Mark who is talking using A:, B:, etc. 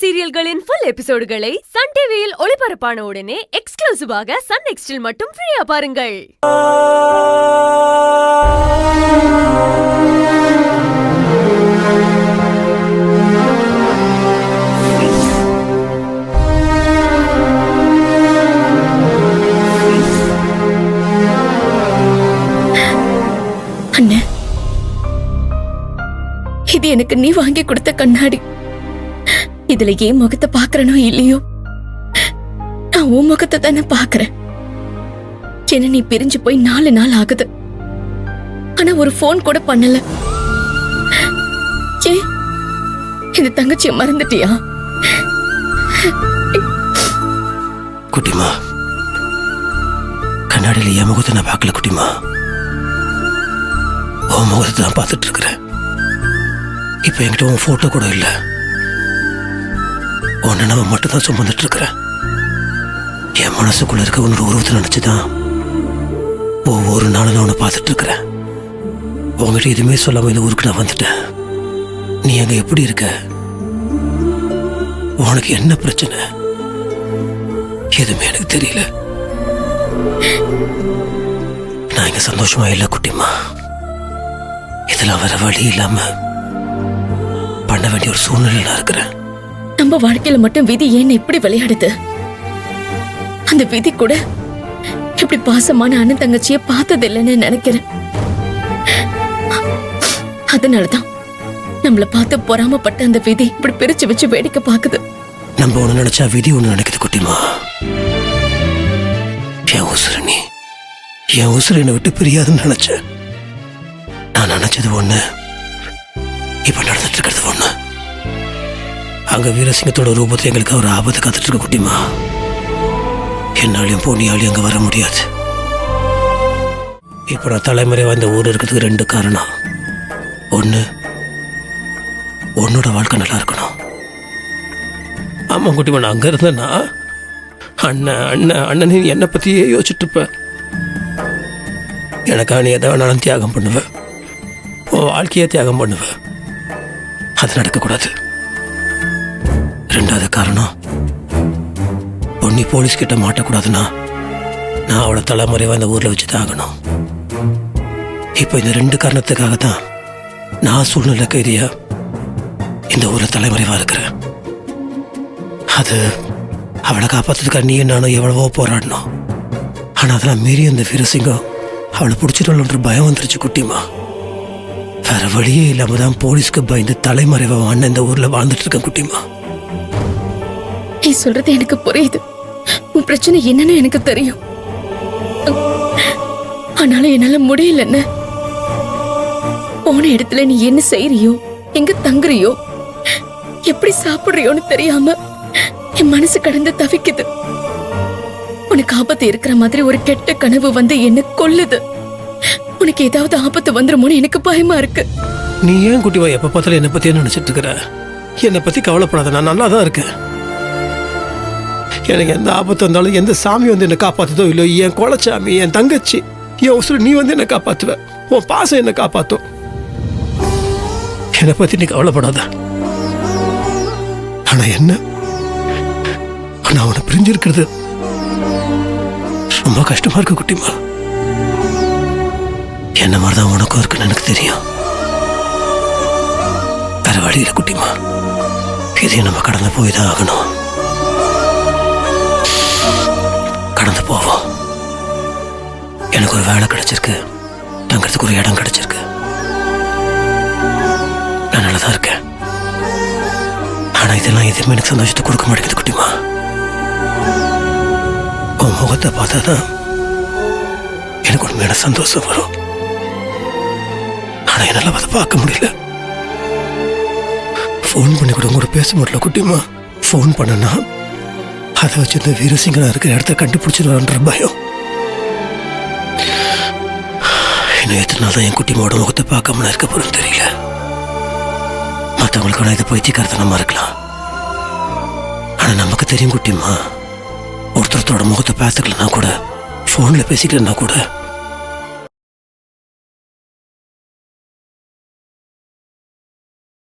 A: சீரியல்களின் full எபிசோடுகளை Sun டிவியில் ஒளிபரப்பான உடனே எக்ஸ்க்ளூசிவாக சன் நெக்ஸ்டில் மட்டும் ஃப்ரீயா பாருங்கள்.
B: இது எனக்கு நீ வாங்கி கொடுத்த கண்ணாடி. இதுல ஏன் முகத்தை பாக்குறனோ இல்லையோ, நான் உன் முகத்தை தானே பாக்குறேன். என்ன நீ பிரிஞ்சு போய் 4 நாள் ஆகுது, ஆனா ஒரு போன் கூட பண்ணல. ஏன் இந்த தங்கச்சியை மறந்துட்டியா?
C: குட்டிமா, கண்ணாடியில என் முகத்தை நான் பார்க்கல குட்டிமா, உன் முகத்தை தான் பார்த்துட்டு இருக்கிறேன். இப்ப என்கிட்ட உன் போட்டோ கூட இல்ல, உன் நினைவை மட்டும் தான் சுமந்துட்டு இருக்கிறேன். என் மனசுக்குள்ள இருக்க உன்னோட உருவத்தை நினைச்சுதான் ஒவ்வொரு நாளும் நான் உன்னை பார்த்துட்டு இருக்கிறேன். உங்ககிட்ட எதுவுமே சொல்லாம இந்த ஊருக்கு நான் வந்துட்டேன். நீ அங்க எப்படி இருக்க, உனக்கு என்ன பிரச்சனை, எதுவுமே எனக்கு தெரியல. நான் இங்க சந்தோஷமா இல்லை குட்டிமா. இதெல்லாம் வர வழி இல்லாம பண்ண வேண்டிய ஒரு சூழ்நிலையில இருக்கிறேன்.
B: நம்ம வாழ்க்கையில மட்டும் விதி ஏன் இப்படி விளையாடுது? அந்த விதி கூட இப்படி பாசமான அண்ணன் தங்கச்சிய பார்த்தது இல்லைன்னு நினைக்கிறேன். அதனாலதான் நம்மள பார்த்து பொறாமப்பட்ட அந்த விதி இப்படி பிரிச்சு வச்சு வேடிக்கை பாக்குது.
C: நம்ம ஒண்ணு நினைச்சா விதி ஒண்ணு நினைக்குது குட்டிமா. என் உசுர நீ, என் உசுர என்னை விட்டு பிரியாதுன்னு நினைச்சேன். நான் நினைச்சது ஒண்ணு, இப்ப நடந்துட்டு இருக்கிறது ஒண்ணு. அங்க வீரசிங்கத்தோட ரூபத்தில் எங்களுக்கு ஒரு ஆபத்து காத்துட்டு இருக்க குட்டிமா. என்னாலையும் போனியாலையும் அங்க வர முடியாது. இப்ப நான் தலைமுறை வந்த ஊர் இருக்கிறதுக்கு 2 காரணம். ஒண்ணு, உன்னோட வாழ்க்கை நல்லா இருக்கணும். ஆமா குட்டிமா, நான் அங்க இருந்தேன்னா அண்ணன் அண்ணன் அண்ணன் என்னை பத்தியே யோசிச்சுட்டு இருப்ப. எனக்கா நீ எதை வேணாலும் தியாகம் பண்ணுவேன், உன் வாழ்க்கையே தியாகம் பண்ணுவேன். அது நடக்கக்கூடாது. 2வது காரணம், பொன்னி போலீஸ் கிட்ட மாட்டக்கூடாதுன்னா நான் அவளை தலைமுறைவா இந்த ஊர்ல வச்சுதான் ஆகணும். இப்போ இந்த 2 காரணத்துக்காக தான் நான் சூழ்நிலை கைதியா இந்த ஊர்ல தலைமுறைவா இருக்கிறேன். அது அவளை காப்பாத்துறதுக்காக நீ நானும் எவ்வளவோ போராடணும். ஆனா அதெல்லாம் மீறி அந்த வீரசிங்கம் அவளை பிடிச்சிடணுன்ற பயம் வந்துருச்சு குட்டிமா. வேற வழியே இல்லாம தான் போலீஸ்க்கு பயந்து தலைமறைவா அண்ணன் இந்த ஊர்ல வாழ்ந்துட்டு இருக்கேன் குட்டிமா.
B: நீ சொல்றது எனக்கு புரியுது. உன் பிரச்சனை என்னன்னு எனக்கு தெரியும். ஆனாலும் என்னால முடியலன்னு. போன இடத்துல நீ என்ன செய்யறியோ, எங்க தங்குறியோ, எப்படி சாப்பிடுறியோன்னு தெரியாம என் மனசு கடந்து தவிக்குது. உனக்கு ஆபத்து இருக்கிற மாதிரி ஒரு கெட்ட கனவு வந்து என்ன கொல்லுது. உனக்கு ஏதாவது ஆபத்து வந்துருமோன்னு எனக்கு பயமா இருக்கு.
C: நீ ஏன் குட்டிவா எப்ப பார்த்தாலும் என்னை பத்தி நினைச்சிட்டு இருக்கிற? என்னை பத்தி கவலைப்படாத, நான் நல்லா தான் இருக்கேன். எனக்கு எந்த ஆபத்து வந்தாலும் எந்த சாமி வந்து என்னை காப்பாத்துதோ இல்லையோ, என் குலச்சாமி, என் தங்கச்சி, என் உசுறு நீ வந்து என்னை காப்பாத்துவ. உன் பாசம் என்னை காப்பாத்தும். என்னை பத்தி நீ கவலைப்படாத. ஆனா என்ன, நான் உன்னை பிரிஞ்சிருக்கிறது ரொம்ப கஷ்டமா இருக்கு குட்டிமா. என்ன மாதிரிதான் உனக்கும் இருக்குன்னு எனக்கு தெரியும். வேற வழியில குட்டிமா, இதையும் நம்ம கடந்து போய் தான் ஆகணும். கடந்து போவோம். எனக்கு ஒரு வேலை கிடைச்சிருக்கு, தங்கிறதுக்கு ஒரு இடம் கிடைச்சிருக்கு. நான் நல்லதான் இருக்கேன். ஆனா இதெல்லாம் எதுவுமே எனக்கு சந்தோஷத்தை கொடுக்க மாட்டேங்குது குட்டிமா. உன் முகத்தை பார்த்தாதான் எனக்கு உண்மையான சந்தோஷம் வரும். ஆனா என்னால அதை பார்க்க முடியல. போன் பண்ணி கூட கூட பேச முடியல குட்டிமா. போன் பண்ணனா அதை வச்சு இந்த வீரசிங்கனா இருக்கிற இடத்த கண்டுபிடிச்சிருவான்ற பயம். இன்னும் எத்தனை நாள் தான் என் குட்டிமாவோட முகத்தை பார்க்காம இருக்க போறேன்னு தெரியல. மற்றவங்களுக்கு நான் இதை பைத்தியக்காரத்தனமா இருக்கலாம். ஆனா நமக்கு தெரியும் குட்டிமா, ஒருத்தரோட முகத்தை பார்த்துக்கலன்னா கூட, போன்ல பேசிக்கலன்னா கூட